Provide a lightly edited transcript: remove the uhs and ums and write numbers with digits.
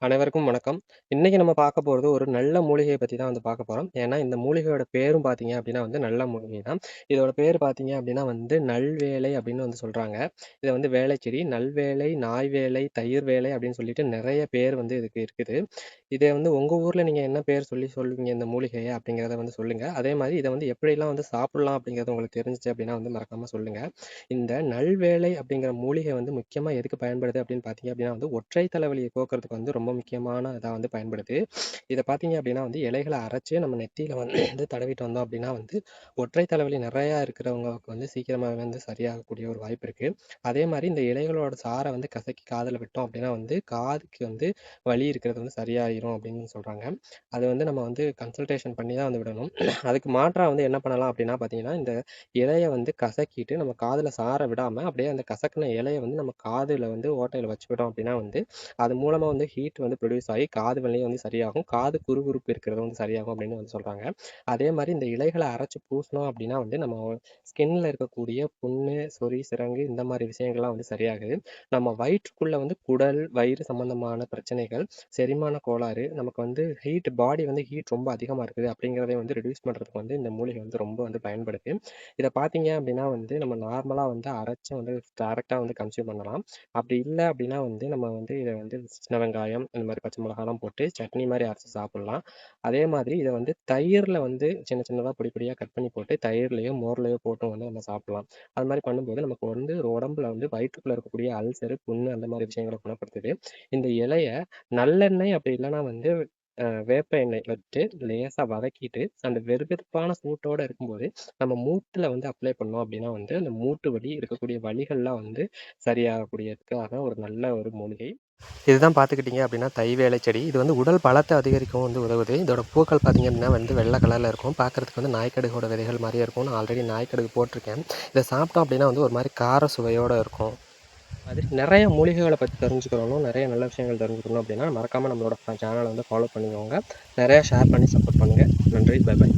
அனைவருக்கும் வணக்கம். இன்னைக்கு நம்ம பார்க்க போறது ஒரு நல்ல மூலிகைய பத்தி தான் வந்து பார்க்க போறோம். ஏன்னா, இந்த மூலிகையோட பேரும் பார்த்தீங்க அப்படின்னா வந்து நல்ல மூலிகை தான். இதோட பேர் பார்த்தீங்க அப்படின்னா வந்து நல்வேலை அப்படின்னு வந்து சொல்றாங்க. இத வந்து வேலைச்செடி, நல்வேலை, நாய்வேலை, தயிர் வேலை அப்படின்னு சொல்லிட்டு நெறைய பேர் வந்து இதுக்கு இருக்குது. இத வந்து உங்க ஊர்ல நீங்க என்ன பேர் சொல்லி சொல்லுவீங்க இந்த மூலிகைய அப்படிங்கிறத வந்து சொல்லுங்க. அதே மாரி இத வந்து எப்படிலாம் வந்து சாப்பிடலாம் அப்படிங்கிறது உங்களுக்கு தெரிஞ்சுச்சு அப்படின்னா வந்து மறக்காம சொல்லுங்க. இந்த நல்வேலை அப்படிங்கிற மூலிகை வந்து முக்கியமா எதுக்கு பயன்படுது அப்படின்னு பார்த்தீங்க அப்படின்னா வந்து ஒற்றை தலைவலியை போக்குறதுக்கு வந்து ரொம்ப முக்கியமான இதா வந்து பயன்படுது. இத பார்த்தீங்க அப்படின்னா வந்து இலைகள அரைச்சு நம்ம நெத்தியில வந்து தடவிட்டு வந்தோம் அப்படின்னா வந்து ஒற்றை தலைவலி நெறையா இருக்கிறவங்களுக்கு வந்து சீக்கிரமாவே வந்து சரியாகக்கூடிய ஒரு வாய்ப்பு இருக்கு. அதே மாரி இந்த இலைகளோட சார வந்து கசக்கி காதுல விட்டோம் அப்படின்னா வந்து காதுக்கு வந்து வலி இருக்கிறது வந்து சரியாயிரும் அப்படின்னு சொல்றாங்க. அது வந்து நம்ம வந்து கன்சல்டேஷன் பண்ணி தான் வந்து விடணும். அதுக்கு மாற்றா வந்து என்ன பண்ணலாம் அப்படின்னா பார்த்தீங்கன்னா, இந்த இலைய வந்து கசக்கிட்டு நம்ம காதுல சார விடாம, அப்படியே அந்த கசக்குன இலைய வந்து நம்ம காதுல வந்து ஓட்டையில வச்சுக்கிட்டோம் அப்படின்னா வந்து, அது மூலமா வந்து ஹீட் வந்து ப்ரொடியூஸ் ஆகி காது வலியும் வந்து சரியாகும். காது குறுகுறுப்பு இருக்கிறது வந்து சரியாகும் அப்படின்னு வந்து சொல்றாங்க. அதே மாரி இந்த இலைகள அரைச்சு பூசுனோம் அப்படின்னா வந்து, நம்ம ஸ்கின்ல இருக்கக்கூடிய புண்ணு, சொறி, சிரங்கு இந்த மாரி விஷயங்கள்லாம் வந்து சரியாகுது. நம்ம வயிற்றுக்குள்ள வந்து குடல், வயிறு சம்பந்தமான பிரச்சனைகள், செரிமான கோளாறு, நமக்கு வந்து பாடி வந்து ஹீட் ரொம்ப அதிகமா இருக்குது அப்படிங்கிறதை வந்து ரெடியூஸ் பண்றதுக்கு வந்து இந்த மூலிகை வந்து ரொம்ப வந்து பயன்படுது. இத பார்த்தீங்க அப்படின்னா வந்து, நம்ம நார்மலா வந்து அரைச்சு வந்து டைரக்ட்டா வந்து கன்சியூம் பண்ணலாம். அப்படி இல்ல அப்படின்னா வந்து, நம்ம வந்து இத வந்து சின்ன வெங்காயம், இந்த மாரி பச்சை மிளகாய்லாம் போட்டு சட்னி மாரி அரைச்சு சாப்பிடலாம். அதே மாதிரி இத வந்து தயிர்ல வந்து சின்ன சின்னதா பொடி பொடியா கட் பண்ணி போட்டு, தயிர்லயோ, மோர்லயோ போட்டும் வந்து நம்ம சாப்பிடலாம். அது மாரி பண்ணும்போது நமக்கு வந்து உடம்புல வந்து வயிற்றுக்குள்ள இருக்கக்கூடிய அல்சர், புண்ணு அந்த மாரி விஷயங்கள குணப்படுத்துது. இந்த இலைய நல்லெண்ணெய் அப்படி இல்லன்னா வந்து வேப்ப எண்ணெய் வச்சு லேசா வதக்கிட்டு, அந்த வெதுவெதுப்பான சூட்டோட இருக்கும்போது நம்ம மூட்டுல வந்து அப்ளை பண்ணோம் அப்படின்னா வந்து, அந்த மூட்டு வலி இருக்கக்கூடிய வலிகள்லாம் வந்து சரியாகக்கூடியதுக்காக ஒரு நல்ல ஒரு மூலிகை. இதுதான் பார்த்துக்கிட்டீங்க அப்படின்னா தைவேலை செடி. இது வந்து உடல் பலத்த அதிகரிக்கவும் வந்து உதவுது. இதோட பூக்கள் பார்த்தீங்க அப்படின்னா வந்து வெள்ளை கலர்ல இருக்கும். பார்க்கறதுக்கு வந்து நாய்க்கடுகோட விதைகள் மாரியே இருக்கும். நான் ஆல்ரெடி நாய்க்கடுகு போட்டிருக்கேன். இத சாப்பிட்டோம் அப்படின்னா வந்து ஒரு மாரி கார சுவையோட இருக்கும். அது நெறைய மூலிகைகள பத்தி தெரிஞ்சுக்கிறணும், நெறைய நல்ல விஷயங்கள் தெரிஞ்சுக்கணும் அப்படின்னா, மறக்காம நம்மளோட சேனல வந்து ஃபாலோ பண்ணிக்கோங்க. நெறைய ஷேர் பண்ணி சப்போர்ட் பண்ணுங்க. நன்றி. Bye by.